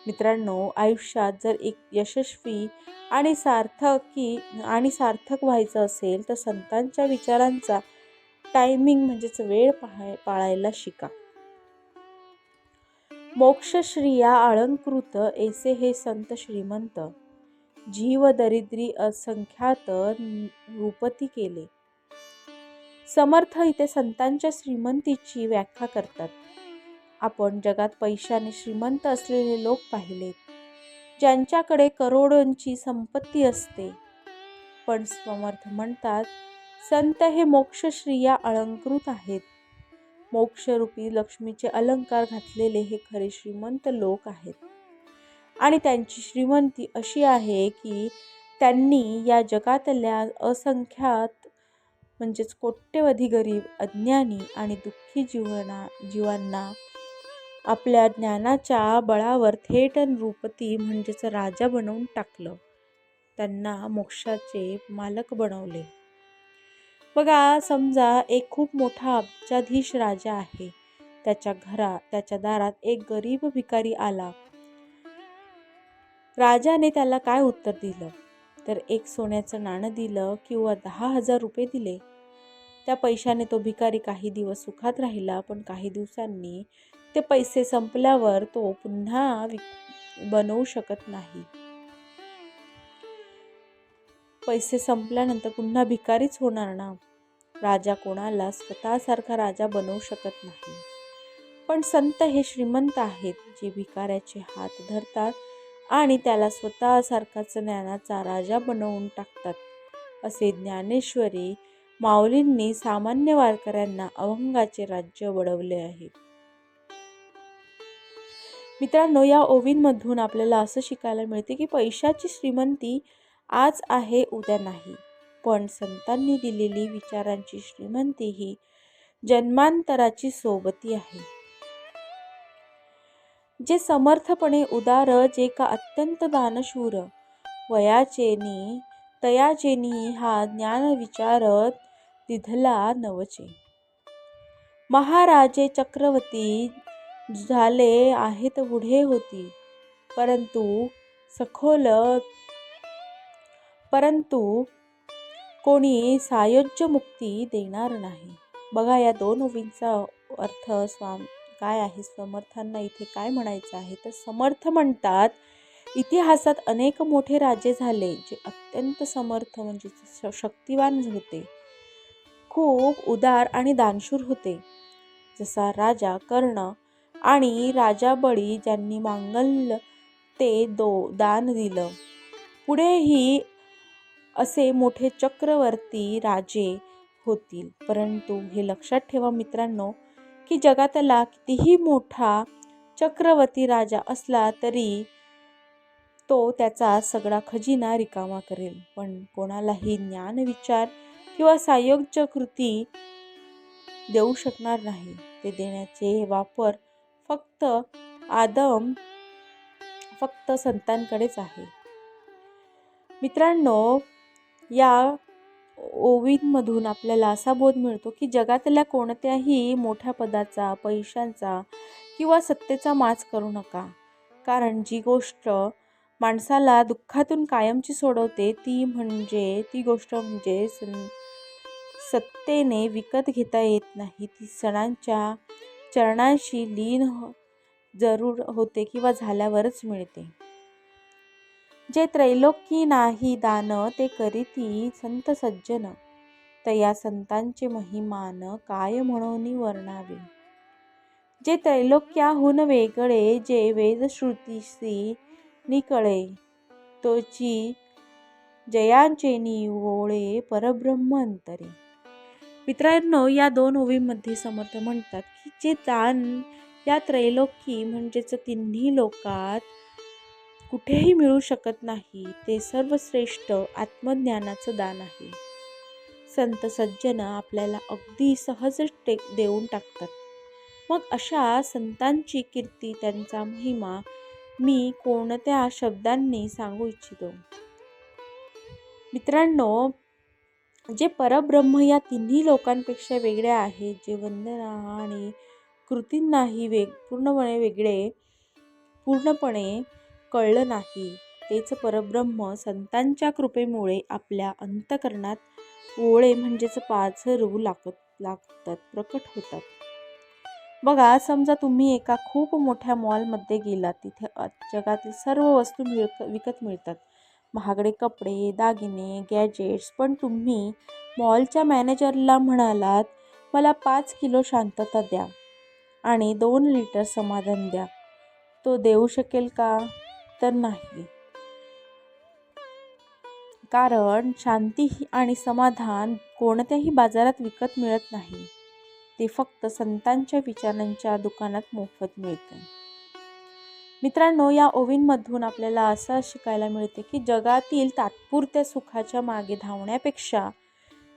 मित्रांनो, आयुष्यात जर एक यशस्वी आणि सार्थक व्हायचं असेल तर संतांच्या विचारांचा टायमिंग म्हणजेच वेळ पाळायला शिका. मोक्ष श्रिया अलंकृत ऐसे हे संत श्रीमंत, जीव दरिद्री असंख्यात नृपती केले. समर्थ इथे संतांच्या श्रीमंतीची व्याख्या करतात. आपण जगात पैशाने श्रीमंत असलेले लोक पाहिलेत, ज्यांच्याकडे करोडोंची संपत्ती असते. पण समर्थ म्हणतात, संत हे मोक्षश्रिया अलंकृत आहेत. मोक्षरूपी लक्ष्मीचे अलंकार घातलेले हे खरे श्रीमंत लोक आहेत. आणि त्यांची श्रीमंती अशी आहे की त्यांनी या जगातल्या असंख्यात म्हणजेच कोट्यवधी गरीब, अज्ञानी आणि दुःखी जीवांना आपल्या ज्ञानाच्या बळावर थेट नृपती म्हणजेच राजा बनवून टाकलं. त्यांना मोक्षाचे मालक बनवले. बघा, समजा एक खूप मोठा अब्जाधीश राजा आहे. त्याच्या दारात एक गरीब भिकारी आला. राजाने त्याला काय उत्तर दिलं? तर एक सोन्याचं नाणं दिलं किंवा 10,000 रुपये दिले. त्या पैशाने तो भिकारी काही दिवस सुखात राहिला, पण काही दिवसांनी ते पैसे संपल्यावर तो पुन्हा बनवू शकत नाही. पैसे संपल्यानंतर पुन्हा भिकारीच होणार ना. राजा कोणाला स्वतःसारखा राजा बनवू शकत नाही. पण संत हे श्रीमंत आहेत, जे भिकाऱ्याचे हात धरतात आणि त्याला स्वतःसारखाच ज्ञानाचा राजा बनवून टाकतात. असे ज्ञानेश्वरी माऊलींनी सामान्य वारकऱ्यांना अभंगाचे राज्य बनवले आहे. मित्रांनो, या ओवींमधून आपल्याला असं शिकायला मिळते की पैशाची श्रीमंती आज आहे, उद्या नाही. पण संतांनी दिलेली विचारांची श्रीमंती ही जन्मांतराची सोबती आहे. जे समर्थपणे उदार, जे का अत्यंत दानशूर, वयाचेनी तयाचेनी हा ज्ञान विचारत दिधला नवचे. महाराजे चक्रवर्ती झाले आहेत पुढे होती, परंतु कोणी सायोज्य मुक्ती देणार नाही. बघा, या 2 ओवींचा अर्थ काय आहे, समर्थांना इथे काय म्हणायचं आहे? तर समर्थ म्हणतात इतिहासात अनेक मोठे राजे झाले जे अत्यंत समर्थ म्हणजे शक्तिवान होते, खूप उदार आणि दानशूर होते. जसा राजा कर्ण आणि राजा बळी ज्यांनी मांगल्य ते दान दिलं. पुढेही असे मोठे चक्रवर्ती राजे होतील. परंतु हे लक्षात ठेवा मित्रांनो, की जगातला कितीही मोठा चक्रवर्ती राजा असला तरी तो त्याचा सगळा खजिना रिकामा करेल, पण कोणालाही ज्ञान, विचार किंवा सायोज्य कृती देऊ शकणार नाही. ते देण्याचे वापर फक्त संतांकडेच आहे. मित्रांनो, या ओवींमधून आपल्याला असा बोध मिळतो की जगातल्या कोणत्याही मोठ्या पदाचा, पैशांचा किंवा सत्तेचा माज करू नका. कारण जी गोष्ट माणसाला दुःखातून कायमची सोडवते ती गोष्ट म्हणजे सत्तेने विकत घेता येत नाही. ती सणांच्या चरणांशी लीन जरूर होते किंवा झाल्यावरच मिळते. जे त्रैलोकी नाही दान ते करीती संत सज्जन, तया संतांचे महिमान काय म्हणून वर्णावे. जे त्रैलोक्याहून वेगळे, जे वेदश्रुतीसी निकळे, तोची जयांचे निवोळे परब्रह्म अंतरे. मित्रांनो, या दोन ओवींमध्ये समर्थ म्हणतात की जे दान या त्रैलोकी म्हणजेच तिन्ही लोकात कुठेही मिळू शकत नाही, ते सर्वश्रेष्ठ आत्मज्ञानाचं दान आहे. संत सज्जन आपल्याला अगदी सहज देऊन टाकतात. मग अशा संतांची कीर्ती, त्यांचा महिमा मी कोणत्या शब्दांनी सांगू इच्छितो. मित्रांनो, जे परब्रह्म या तिन्ही लोकांपेक्षा वेगळे आहे, जे वंदना आणि कृतींनाही पूर्णपणे कळलं नाही, तेच परब्रह्म संतांच्या कृपेमुळे आपल्या अंतःकरणात ओळे म्हणजेच पाझरू लागतात, प्रकट होतात. बघा, समजा तुम्ही एका खूप मोठ्या मॉलमध्ये गेलात. तिथे जगातील सर्व वस्तू विकत मिळतात, महागडे कपडे, दागिने, गॅजेट्स. पण तुम्ही मॉलच्या मॅनेजरला म्हणालात, मला 5 किलो शांतता द्या आणि 2 लिटर समाधान द्या. तो देऊ शकेल का? तर नाही. कारण शांती आणि समाधान कोणत्याही बाजारात विकत मिळत नाही. ते फक्त संतांच्या विचारांच्या दुकानात मोफत मिळते. मित्रांनो, या ओवींमधून आपल्याला असं शिकायला मिळते की जगातील तात्पुरत्या सुखाच्या मागे धावण्यापेक्षा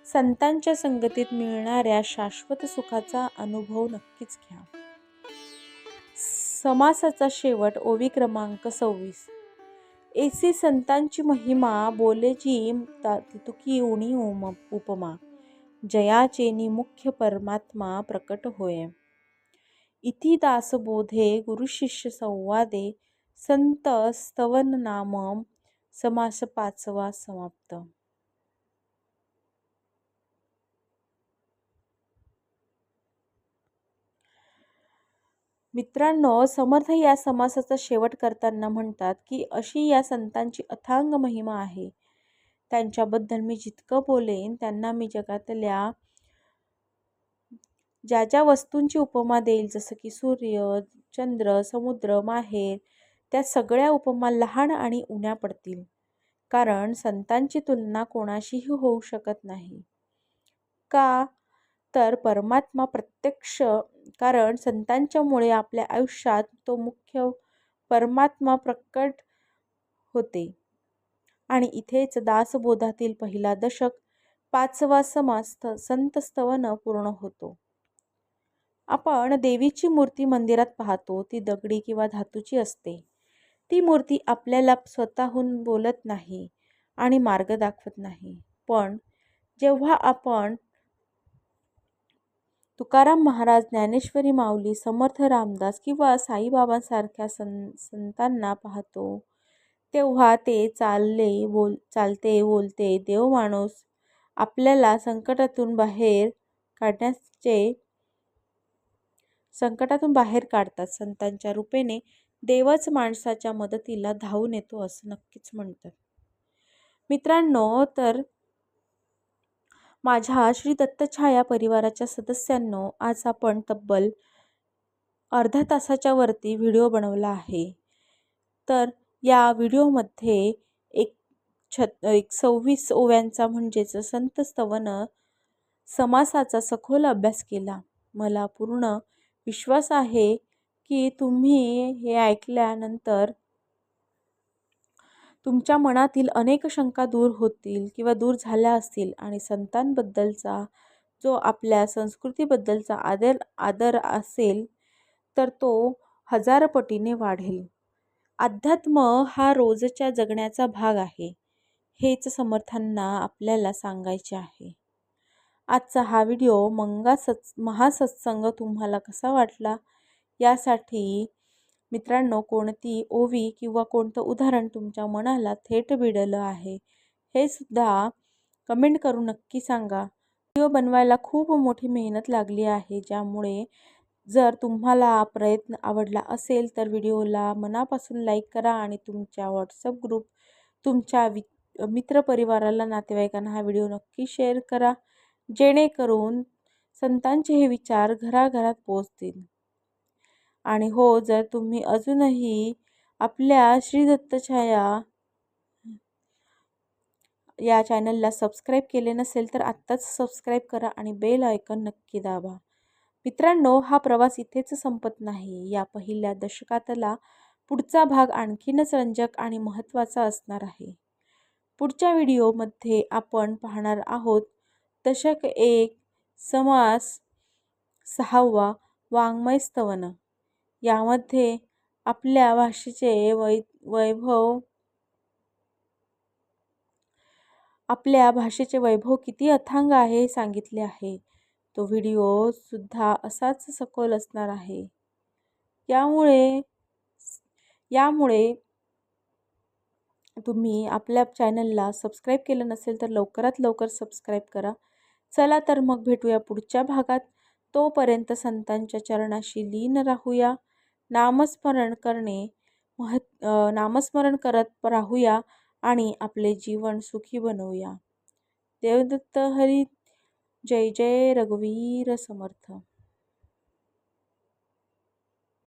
संतांच्या संगतीत मिळणाऱ्या शाश्वत सुखाचा अनुभव नक्कीच घ्या. समासाचा शेवट. ओवी क्रमांक 26. ऐसी संतांची महिमा बोलेची तितुकी उणी उपमा, जयाचेनी मुख्य परमात्मा प्रकट होय. इति दासबोधे गुरुशिष्य संवादे संत स्तवन नाम समास 5वा समाप्त. मित्रांनो, समर्थ या समासाचा शेवट करताना म्हणतात की अशी या संतांची अथांग महिमा आहे. त्यांच्याबद्दल मी जितकं बोलेन त्यांना मी जगातल्या ज्या ज्या वस्तूंची उपमा देईल, जसं की सूर्य, चंद्र, समुद्र, माहेर, त्या सगळ्या उपमा लहान आणि उण्या पडतील. कारण संतांची तुलना कोणाशीही होऊ शकत नाही. का? तर परमात्मा प्रत्यक्ष, कारण संतांच्यामुळे आपल्या आयुष्यात तो मुख्य परमात्मा प्रकट होते. आणि इथेच दासबोधातील पहिला दशक 5वा समास संत स्तवन पूर्ण होतो. आपण देवीची मूर्ती मंदिरात पाहतो. ती दगडी किंवा धातूची असते. ती मूर्ती आपल्याला स्वतःहून बोलत नाही आणि मार्ग दाखवत नाही. पण जेव्हा आपण तुकाराम महाराज, ज्ञानेश्वरी माऊली, समर्थ रामदास किंवा साईबाबांसारख्या संतांना पाहतो, तेव्हा ते चालते बोलते देव माणूस आपल्याला संकटातून बाहेर काढतात. संतांच्या रूपेने देवच माणसाच्या मदतीला धावून येतो असं नक्कीच म्हणतात. मित्रांनो, तर माझ्या श्री दत्तछाया परिवाराच्या सदस्यांनो, आज आपण तब्बल अर्ध्या तासाच्या वरती व्हिडिओ बनवला आहे. तर या व्हिडिओमध्ये एक 26 ओव्यांचा म्हणजेच संत स्तवन समासाचा सखोल अभ्यास केला. मला पूर्ण विश्वास आहे की तुम्ही हे ऐकल्यानंतर तुमच्या मनातील अनेक शंका दूर होतील किंवा दूर झाल्या असतील आणि संतांबद्दलचा जो आपल्या संस्कृतीबद्दलचा आदर असेल तर तो 1000 पटीने वाढेल. अध्यात्म हा रोजच्या जगण्याचा भाग आहे, हेच समर्थांना आपल्याला सांगायचे आहे. आजचा हा व्हिडिओ महासत्संग तुम्हाला कसा वाटला यासाठी मित्रांनो, कोणती ओवी किंवा कोणतं उदाहरण तुमच्या मनाला थेट भिडलं आहे हे सुद्धा कमेंट करून नक्की सांगा. व्हिडिओ बनवायला खूप मोठी मेहनत लागली आहे, ज्यामुळे जर तुम्हाला प्रयत्न आवडला असेल तर व्हिडिओला मनापासून लाईक करा आणि तुमच्या व्हॉट्सअप ग्रुप, तुमच्या मित्रपरिवाराला, नातेवाईकांना हा व्हिडिओ नक्की शेअर करा, जेणेकरून संतांचे हे विचार घराघरात पोहोचतील. आणि हो, जर तुम्ही अजूनही आपल्या श्री दत्तछाया या चॅनलला सबस्क्राईब केले नसेल तर आत्ताच सबस्क्राईब करा आणि बेल आयकॉन नक्की दाबा. मित्रांनो, हा प्रवास इथेच संपत नाही. या पहिल्या दशकातला पुढचा भाग आणखीनच रंजक आणि महत्त्वाचा असणार आहे. पुढच्या व्हिडिओमध्ये आपण पाहणार आहोत दशक 1 समास 6वा वाङ्मय स्तवन. यामध्ये आपल्या भाषेचे वैभव किती अथांग आहे हे सांगितले आहे. तो व्हिडिओ सुद्धा असाच सखोल असणार आहे. यामुळे तुम्ही आपल्या चॅनलला सबस्क्राईब केलं नसेल तर लवकरात लवकर सबस्क्राईब करा. चला तर मग भेटूया पुढच्या भागात. तोपर्यंत संतांच्या चरणाशी लीन राहूया. नामस्मरण करत राहूया आणि आपले जीवन सुखी बनवूया. देवदत्त हरी. जय जय रघुवीर समर्थ.